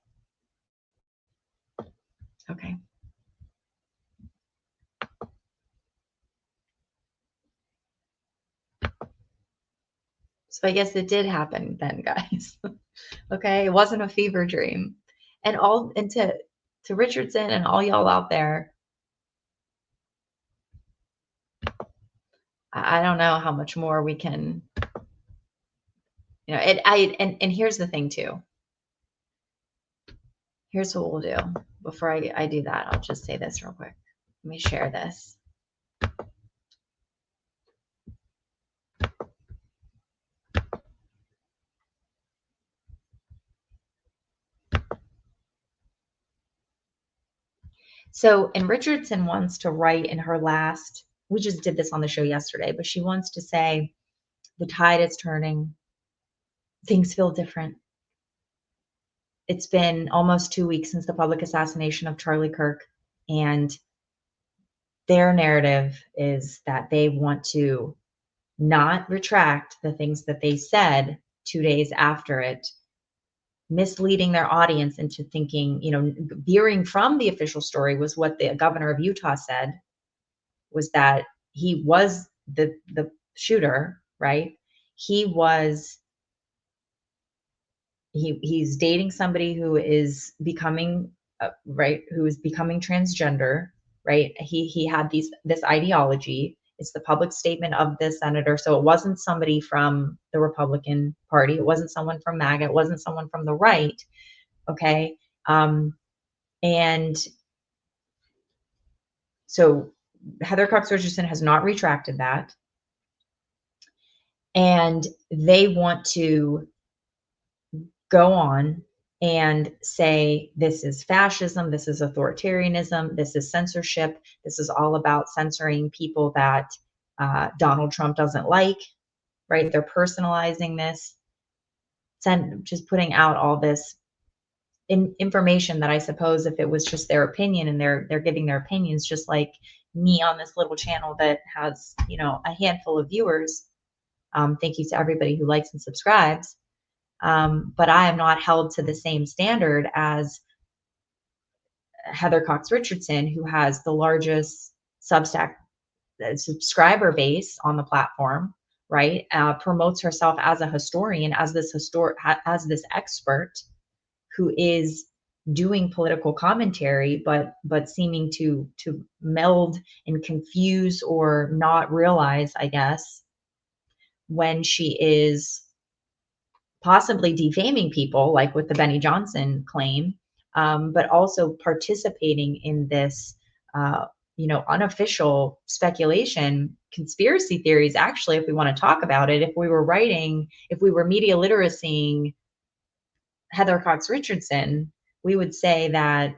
Okay. So I guess it did happen then, guys. Okay. It wasn't a fever dream. And to Richardson and all y'all out there, I don't know how much more we can, and here's the thing too. Here's what we'll do. Before I do that, I'll just say this real quick. Let me share this. So, and Richardson wants to write in her last, we just did this on the show yesterday, but she wants to say, the tide is turning. Things feel different. It's been almost 2 weeks since the public assassination of Charlie Kirk, and their narrative is that they want to not retract the things that they said 2 days after it, misleading their audience into thinking, veering from the official story was what the governor of Utah said, was that he was the shooter, right? He's dating somebody who is becoming who is becoming transgender, right? He had this ideology. It's the public statement of this senator. So it wasn't somebody from the Republican Party. It wasn't someone from MAGA. It wasn't someone from the right. Okay. And so Heather Cox Richardson has not retracted that. And they want to go on and say, this is fascism, this is authoritarianism, this is censorship, this is all about censoring people that Donald Trump doesn't like, right? They're personalizing this, just putting out all this information that I suppose if it was just their opinion and they're giving their opinions, just like me on this little channel that has, a handful of viewers. Thank you to everybody who likes and subscribes. But I am not held to the same standard as Heather Cox Richardson, who has the largest Substack subscriber base on the platform, right? Promotes herself as a historian, as this expert who is doing political commentary, but seeming to meld and confuse or not realize, I guess, when she is possibly defaming people, like with the Benny Johnson claim, but also participating in this, unofficial speculation, conspiracy theories. Actually, if we want to talk about it, if we were media literacying Heather Cox Richardson, we would say that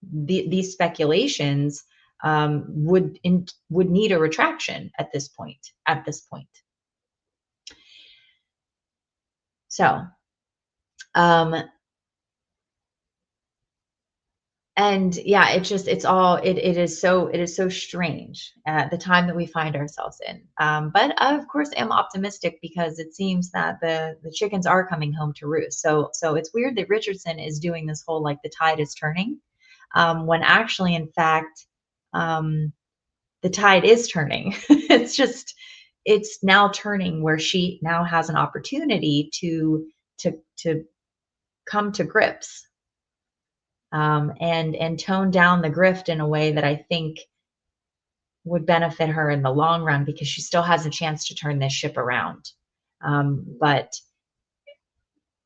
these speculations would need a retraction at this point. So, And yeah, it is so strange at the time that we find ourselves in. But I, of course, am optimistic because it seems that the chickens are coming home to roost. So it's weird that Richardson is doing this whole like the tide is turning, when actually, in fact, the tide is turning. It's now turning where she now has an opportunity to come to grips, and tone down the grift in a way that I think would benefit her in the long run, because she still has a chance to turn this ship around. But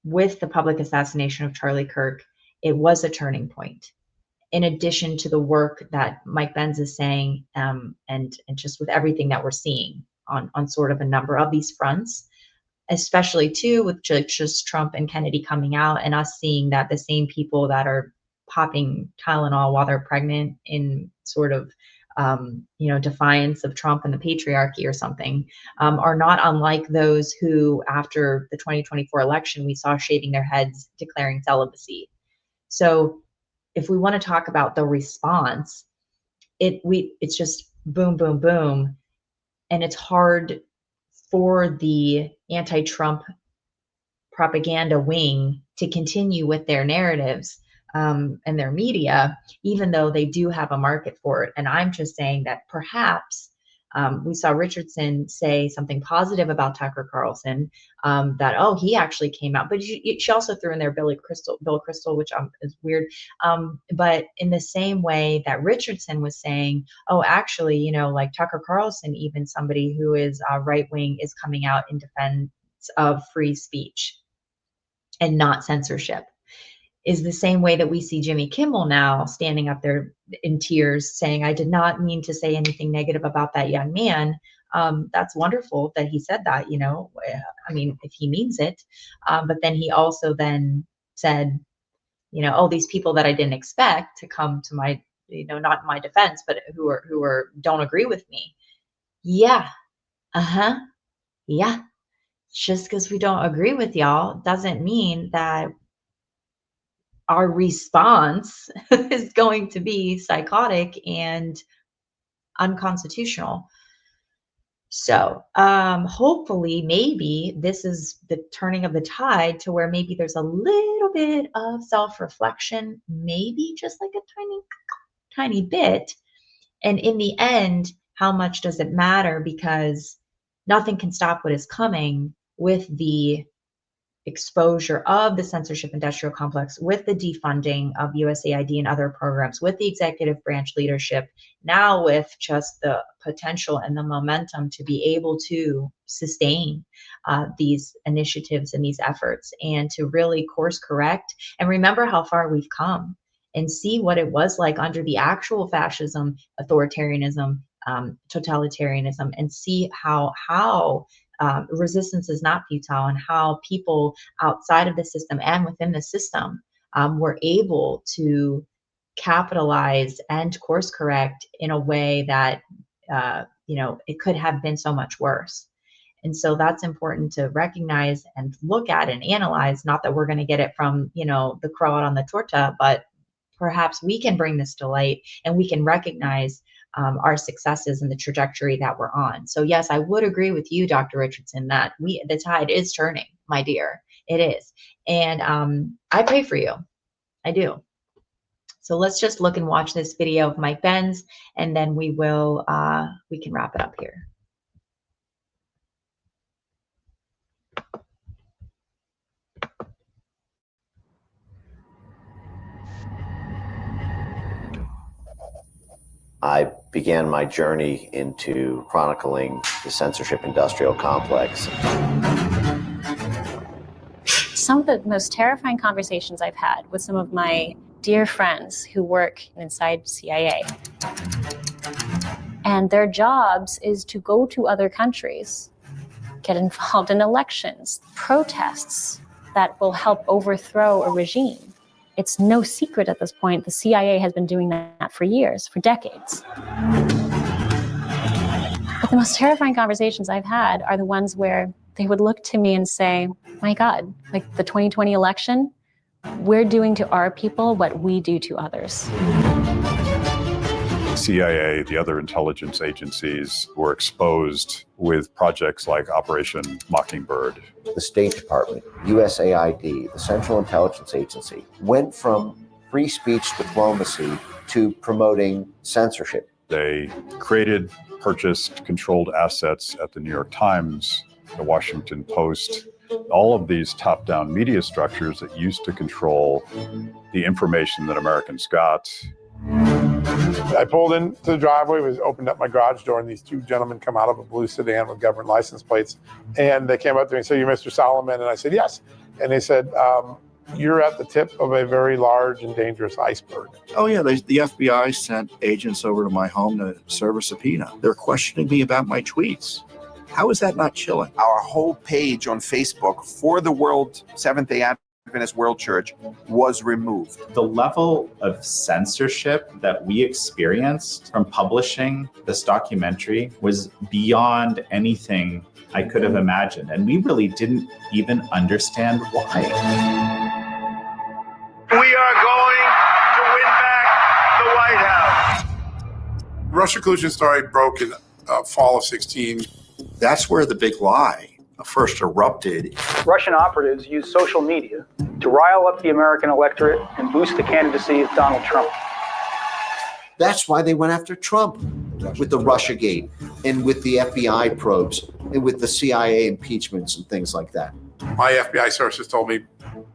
with the public assassination of Charlie Kirk, it was a turning point. In addition to the work that Mike Benz is saying, and just with everything that we're seeing on sort of a number of these fronts, especially too with just Trump and Kennedy coming out, and us seeing that the same people that are popping Tylenol while they're pregnant in sort of, defiance of Trump and the patriarchy or something, are not unlike those who, after the 2024 election, we saw shaving their heads, declaring celibacy. So if we want to talk about the response, it's just boom, boom, boom. And it's hard for the anti-Trump propaganda wing to continue with their narratives, and their media, even though they do have a market for it. And I'm just saying that perhaps we saw Richardson say something positive about Tucker Carlson, that, oh, he actually came out, but she also threw in there Bill Kristol, which is weird. But in the same way that Richardson was saying, oh, actually, like Tucker Carlson, even somebody who is right wing, is coming out in defense of free speech and not censorship, is the same way that we see Jimmy Kimmel now standing up there in tears saying, I did not mean to say anything negative about that young man. That's wonderful that he said that, I mean, if he means it. But then he also then said, oh, these people that I didn't expect to come to my, not my defense, but who don't agree with me. Yeah. Yeah. Just because we don't agree with y'all doesn't mean that our response is going to be psychotic and unconstitutional. So hopefully, maybe this is the turning of the tide to where maybe there's a little bit of self-reflection, maybe just like a tiny bit. And in the end, how much does it matter? Because nothing can stop what is coming with the exposure of the censorship industrial complex, with the defunding of USAID and other programs, with the executive branch leadership, now with just the potential and the momentum to be able to sustain these initiatives and these efforts, and to really course correct and remember how far we've come, and see what it was like under the actual fascism, authoritarianism, totalitarianism, and see how resistance is not futile, and how people outside of the system and within the system were able to capitalize and course correct in a way that it could have been so much worse. And so that's important to recognize and look at and analyze. Not that we're going to get it from the crowd on the torta, but perhaps we can bring this to light, and we can recognize our successes and the trajectory that we're on. So yes, I would agree with you, Dr. Richardson, that the tide is turning, my dear. It is. And I pray for you. I do. So let's just look and watch this video of Mike Benz, and then we can wrap it up here. I began my journey into chronicling the censorship industrial complex. Some of the most terrifying conversations I've had with some of my dear friends who work inside CIA. And their jobs is to go to other countries, get involved in elections, protests that will help overthrow a regime. It's no secret at this point, the CIA has been doing that for years, for decades. But the most terrifying conversations I've had are the ones where they would look to me and say, my God, like the 2020 election, We're doing to our people what we do to others. CIA, the other intelligence agencies were exposed with projects like Operation Mockingbird. The State Department, USAID, the Central Intelligence Agency, went from free speech diplomacy to promoting censorship. They created, purchased, controlled assets at the New York Times, the Washington Post, all of these top-down media structures that used to control the information that Americans got. I pulled into the driveway, opened up my garage door, and these two gentlemen come out of a blue sedan with government license plates. And they came up to me and said, "You're Mr. Solomon?" And I said, "Yes." And they said, "You're at the tip of a very large and dangerous iceberg." Oh, yeah. The FBI sent agents over to my home to serve a subpoena. They're questioning me about my tweets. How is that not chilling? Our whole page on Facebook for the Seventh-day Adventist World Church was removed. The level of censorship that we experienced from publishing this documentary was beyond anything I could have imagined. And we really didn't even understand why. We are going to win back the White House. Russia collusion story broke in fall of 16. That's where the big lie first erupted. Russian operatives use social media to rile up the American electorate and boost the candidacy of Donald Trump. That's why they went after Trump with the Russiagate and with the FBI probes and with the CIA impeachments and things like that. My FBI sources told me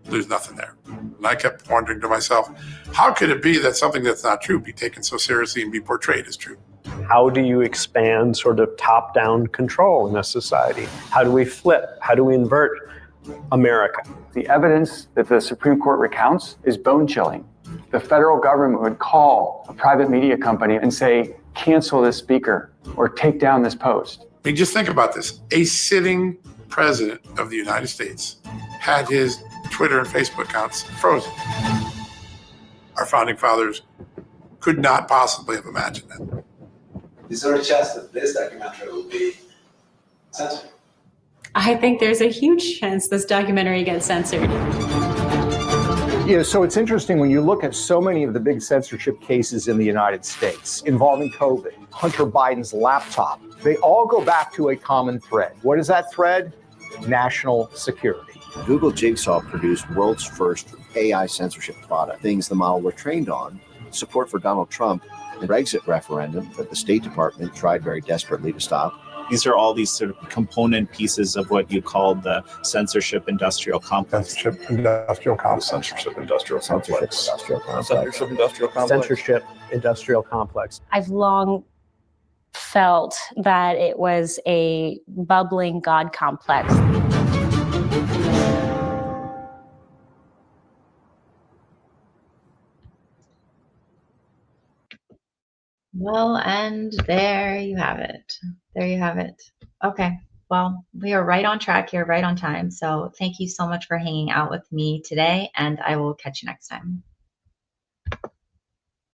there's nothing there. And I kept wondering to myself, how could it be that something that's not true be taken so seriously and be portrayed as true? How do you expand sort of top-down control in a society? How do we flip? How do we invert America? The evidence that the Supreme Court recounts is bone-chilling. The federal government would call a private media company and say, cancel this speaker or take down this post. I mean, just think about this. A sitting president of the United States had his Twitter and Facebook accounts frozen. Our founding fathers could not possibly have imagined that. Is there a chance that this documentary will be censored? I think there's a huge chance this documentary gets censored. Yeah, so it's interesting when you look at so many of the big censorship cases in the United States involving COVID, Hunter Biden's laptop, they all go back to a common thread. What is that thread? National security. Google Jigsaw produced world's first AI censorship product, things the model were trained on, support for Donald Trump, the Brexit referendum that the State Department tried very desperately to stop. These are all these sort of component pieces of what you call the censorship industrial complex. Censorship industrial complex. Censorship industrial complex. Censorship industrial complex. Censorship industrial complex. I've long felt that it was a bubbling God complex. Well, and there you have it. There you have it. Okay. Well, we are right on track here, right on time. So thank you so much for hanging out with me today, and I will catch you next time.